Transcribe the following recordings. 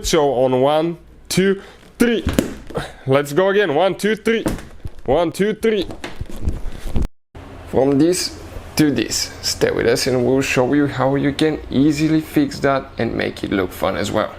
So on 1, 2, 3. Let's go again. 1, 2, 3. 1, 2, 3. From this to this. Stay with us and we'll show you how you can easily fix that and make it look fun as well.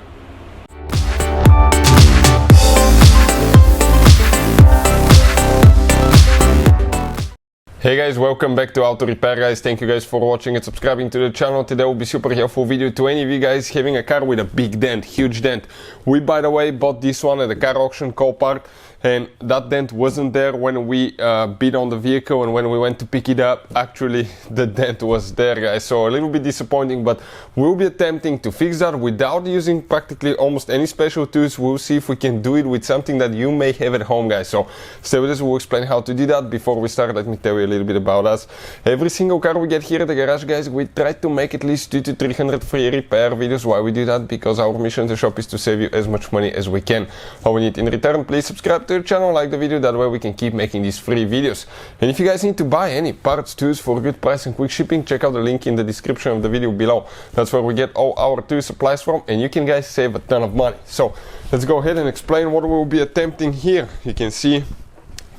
Hey guys, welcome back to Auto Repair guys. Thank you guys for watching and subscribing to the channel. Today will be super helpful video to any of you guys having a car with a big dent, huge dent. We, by the way, bought this one at the car auction Copart, and that dent wasn't there when we bid on the vehicle, and when we went to pick it up, actually the dent was there guys. So a little bit disappointing, but we'll be attempting to fix that without using practically almost any special tools. We'll see if we can do it with something that you may have at home guys. So stay with us, we'll explain how to do that. Before we start, let me tell you a little bit about us. Every single car we get here at the garage guys, we try to make at least 200 to 300 free repair videos. Why we do that? Because our mission in the shop is to save you as much money as we can. All we need in return, please subscribe to the channel, like the video, that way we can keep making these free videos. And if you guys need to buy any parts, tools for good price and quick shipping, check out the link in the description of the video below. That's where we get all our tool supplies from, and you can guys save a ton of money. So let's go ahead and explain what we'll be attempting here. You can see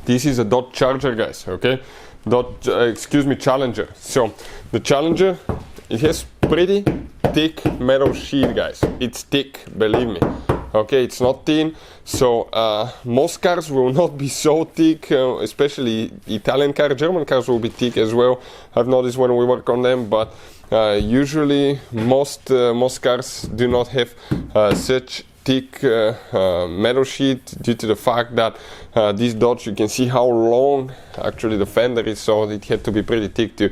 this is a Dodge Charger guys, okay? Challenger. So the Challenger, it has pretty thick metal sheet guys. It's thick, believe me. Okay, it's not thin. So most cars will not be so thick, especially Italian cars. German cars will be thick as well. I've noticed when we work on them, but usually most cars do not have such thick metal sheet, due to the fact that this Dodge, you can see how long actually the fender is, so it had to be pretty thick to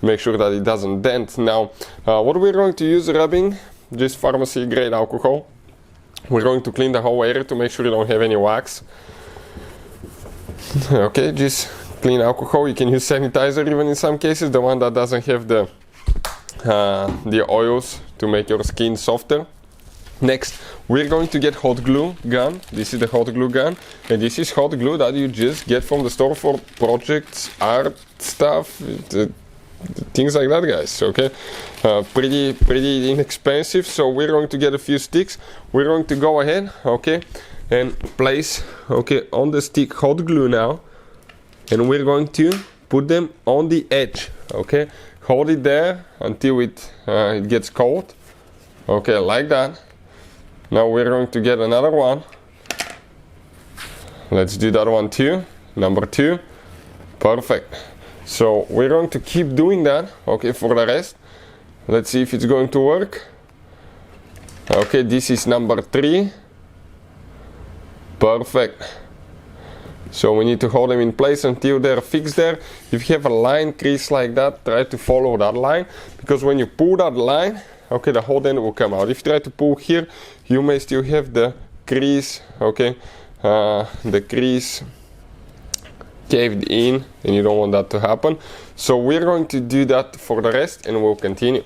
make sure that it doesn't dent. Now what we're going to use rubbing, just pharmacy grade alcohol. We're going to clean the whole area to make sure you don't have any wax. Okay, just clean alcohol. You can use sanitizer even in some cases, the one that doesn't have the oils to make your skin softer. Next, we're going to get hot glue gun. This is the hot glue gun, and this is hot glue that you just get from the store for projects, art stuff, things like that guys. Okay, pretty inexpensive. So we're going to get a few sticks. We're going to go ahead, okay, and place, okay, on the stick hot glue now, and we're going to put them on the edge. Okay, hold it there until it gets cold. Okay, like that. Now we're going to get another one. Let's do that one too. Number 2. Perfect. So we're going to keep doing that, okay, for the rest. Let's see if it's going to work. Okay, this is number 3. Perfect. So we need to hold them in place until they're fixed there. If you have a line crease like that, try to follow that line, because when you pull that line, okay, the whole dent will come out. If you try to pull here, you may still have the crease, okay, the crease caved in, and you don't want that to happen. So we're going to do that for the rest, and we'll continue.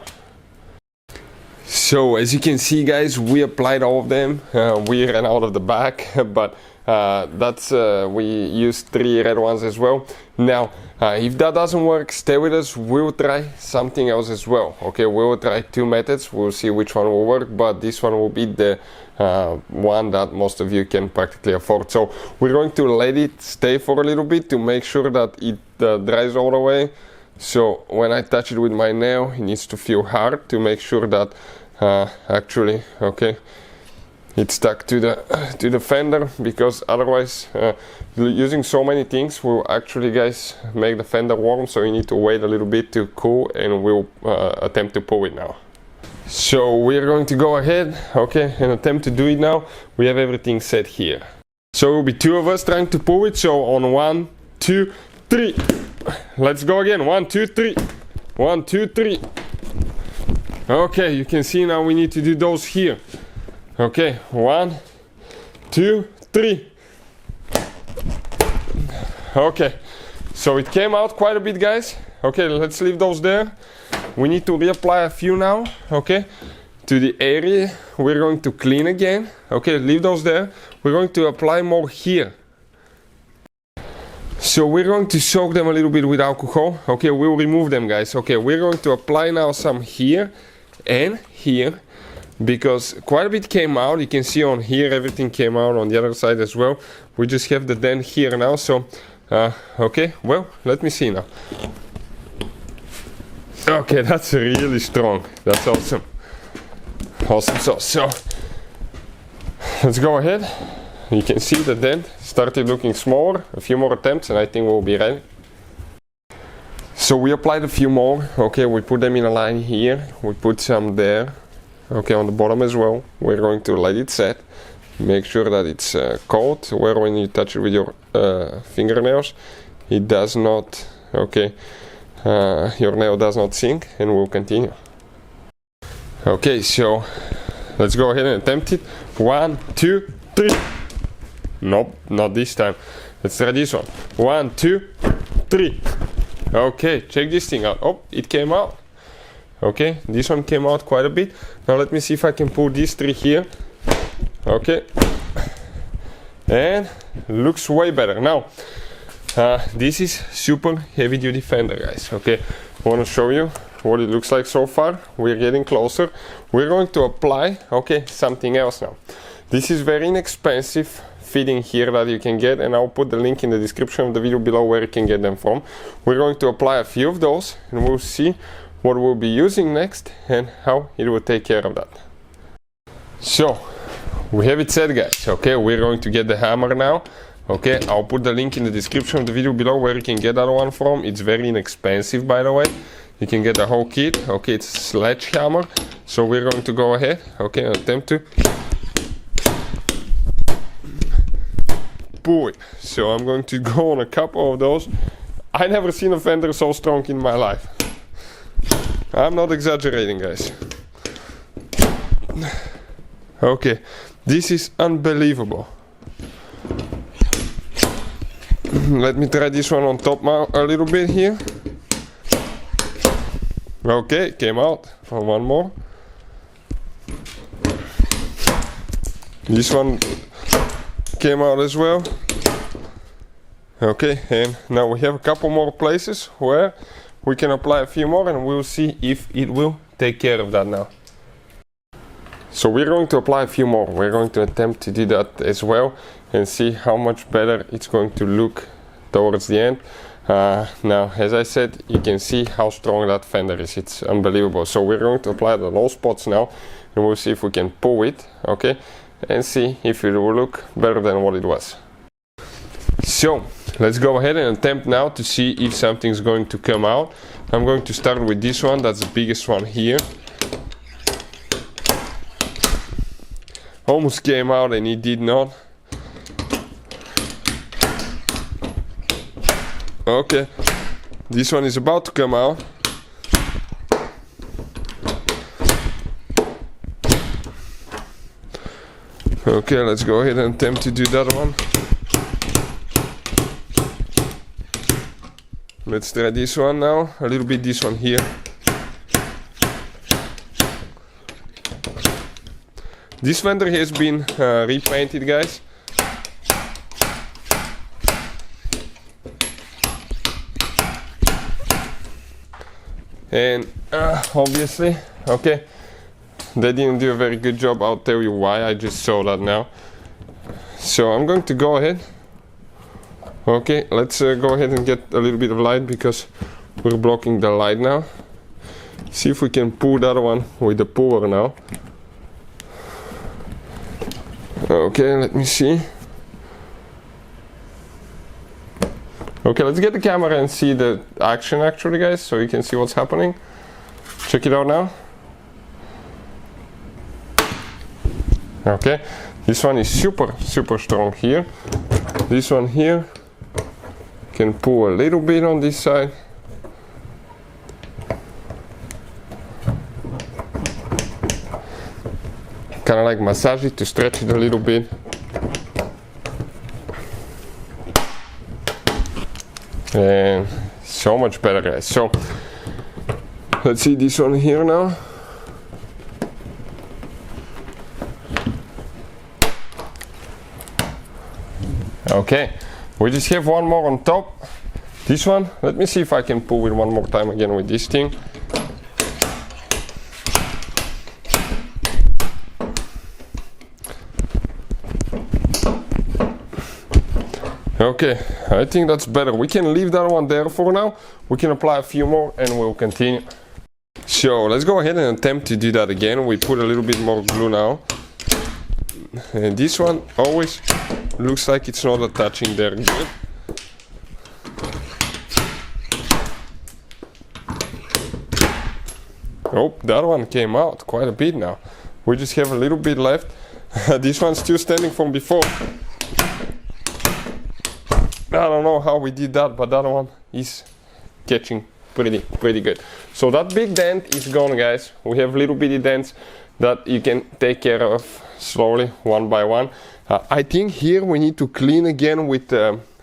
So as you can see guys, we applied all of them. We ran out of the back, but we used 3 red ones as well. Now if that doesn't work, stay with us, we'll try something else as well. Okay, we'll try 2 methods, we'll see which one will work, but this one will be the one that most of you can practically afford. So we're going to let it stay for a little bit to make sure that it dries all the way. So when I touch it with my nail, it needs to feel hard to make sure that actually, okay, it's stuck to the fender, because otherwise using so many things will actually guys make the fender warm. So you need to wait a little bit to cool, and we'll attempt to pull it now. So we're going to go ahead, okay, and attempt to do it now. We have everything set here. So it will be 2 of us trying to pull it. So on 1, 2, 3. Let's go again. 1, 2, 3. 1, 2, 3. Okay, you can see now we need to do those here. Okay, 1, 2, 3. Okay, so it came out quite a bit guys. Okay, let's leave those there. We need to reapply a few now, okay, to the area. We're going to clean again. Okay, leave those there. We're going to apply more here. So we're going to soak them a little bit with alcohol. Okay, we'll remove them guys. Okay, we're going to apply now some here and here. because quite a bit came out. You can see on here everything came out, on the other side as well. We just have the dent here now, so okay, well, let me see now. Okay, that's really strong. That's awesome. Awesome. So let's go ahead. You can see the dent started looking smaller. A few more attempts and I think we'll be ready. So we applied a few more. Okay, we put them in a line here. We put some there. Okay, on the bottom as well. We're going to let it set. Make sure that it's cold, where when you touch it with your fingernails, it does not, okay, your nail does not sink, and we'll continue. Okay, so let's go ahead and attempt it. 1, 2, 3. Nope, not this time. Let's try this one. 1, 2, 3. Okay, check this thing out. Oh, it came out. Okay, this one came out quite a bit. Now let me see if I can pull these 3 here. Okay, and looks way better. Now this is super heavy duty fender, guys. Okay, I want to show you what it looks like so far. We're getting closer. We're going to apply, okay, something else now. This is very inexpensive fitting here that you can get, and I'll put the link in the description of the video below where you can get them from. We're going to apply a few of those and we'll see what we'll be using next and how it will take care of that. So we have it set, guys. Okay, we're going to get the hammer now. Okay, I'll put the link in the description of the video below where you can get that one from. It's very inexpensive, by the way. You can get the whole kit. Okay, it's a sledgehammer. So we're going to go ahead, okay, and attempt to pull it. So I'm going to go on a couple of those. I never seen a fender so strong in my life. I'm not exaggerating, guys. Okay, this is unbelievable. Let me try this one on top now a little bit here. Okay, came out. One more. This one came out as well. Okay, and now we have a couple more places where we can apply a few more and we'll see if it will take care of that now. So we're going to apply a few more. We're going to attempt to do that as well and see how much better it's going to look towards the end. Now, as I said, you can see how strong that fender is. It's unbelievable. So we're going to apply the low spots now and we'll see if we can pull it, okay, and see if it will look better than what it was. So let's go ahead and attempt now to see if something's going to come out. I'm going to start with this one. That's the biggest one here. Almost came out and it did not. Okay, this one is about to come out. Okay, let's go ahead and attempt to do that one. Let's try this one now, a little bit this one here. This fender has been repainted, guys. And obviously, okay, they didn't do a very good job. I'll tell you why. I just saw that now. So I'm going to go ahead. Okay, let's go ahead and get a little bit of light because we're blocking the light now. See if we can pull that one with the puller now. Okay, let me see. Okay, let's get the camera and see the action actually, guys, so you can see what's happening. Check it out now. Okay, this one is super strong here. This one here can pull a little bit on this side. Kind of like massage it to stretch it a little bit. And so much better, guys. So let's see this one here now. Okay, we just have one more on top. This one, let me see if I can pull it one more time again with this thing. Okay, I think that's better. We can leave that one there for now. We can apply a few more and we'll continue. So let's go ahead and attempt to do that again. We put a little bit more glue now. And this one always looks like it's not attaching there good. Oh, that one came out quite a bit now. We just have a little bit left. This one's still standing from before. I don't know how we did that, but that one is catching pretty good. So that big dent is gone, guys. We have little bitty dents that you can take care of slowly, one by one. I think here we need to clean again with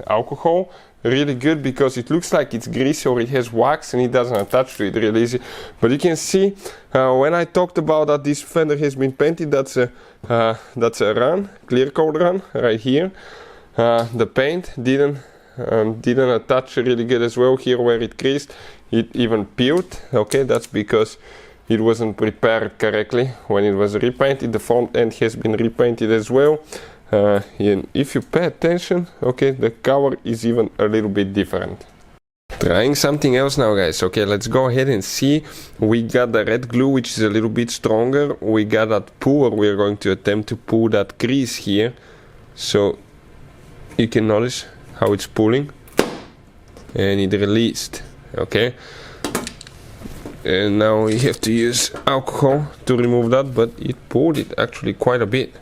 alcohol really good, because it looks like it's greasy or it has wax and it doesn't attach to it really easy. But you can see when I talked about that this fender has been painted, that's a run, clear coat run right here. The paint didn't attach really good as well. Here where it creased, it even peeled. Okay, that's because it wasn't prepared correctly when it was repainted. The front end has been repainted as well. And if you pay attention, okay, the cover is even a little bit different. Trying something else now, guys. Okay, let's go ahead and see. We got the red glue, which is a little bit stronger. We got that puller. We're going to attempt to pull that crease here. So you can notice how it's pulling and it released. Okay, and now we have to use alcohol to remove that, but it pulled it actually quite a bit.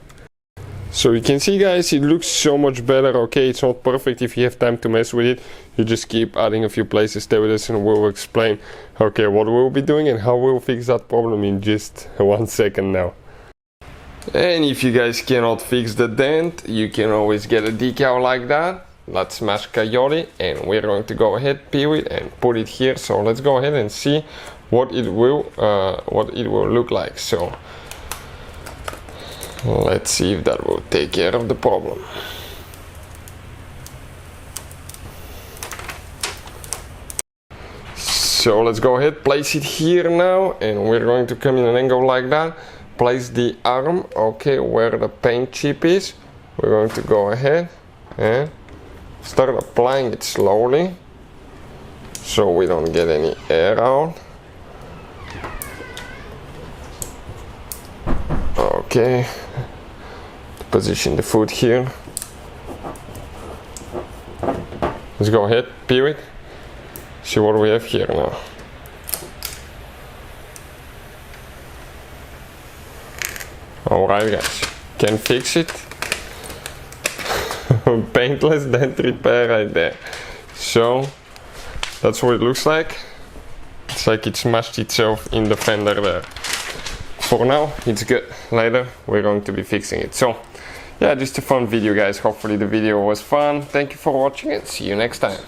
So you can see, guys, it looks so much better. Okay, it's not perfect. If you have time to mess with it, you just keep adding a few places. Stay with us and we'll explain, okay, what we'll be doing and how we'll fix that problem in just 1 second now. And if you guys cannot fix the dent, you can always get a decal like that. Let's smash coyote, and we're going to go ahead, peel it and put it here. So let's go ahead and see what it will look like. So let's see if that will take care of the problem. So let's go ahead, place it here now, and we're going to come in an angle like that. Place the arm, okay, where the paint chip is. We're going to go ahead and start applying it slowly so we don't get any air out. Okay, position the foot here. Let's go ahead, peel it, see what we have here now. Alright, guys, can fix it. Paintless dent repair right there. So that's what it looks like. It's like it smashed itself in the fender there. For now it's good. Later we're going to be fixing it. So yeah, just a fun video, guys. Hopefully the video was fun. Thank you for watching and see you next time.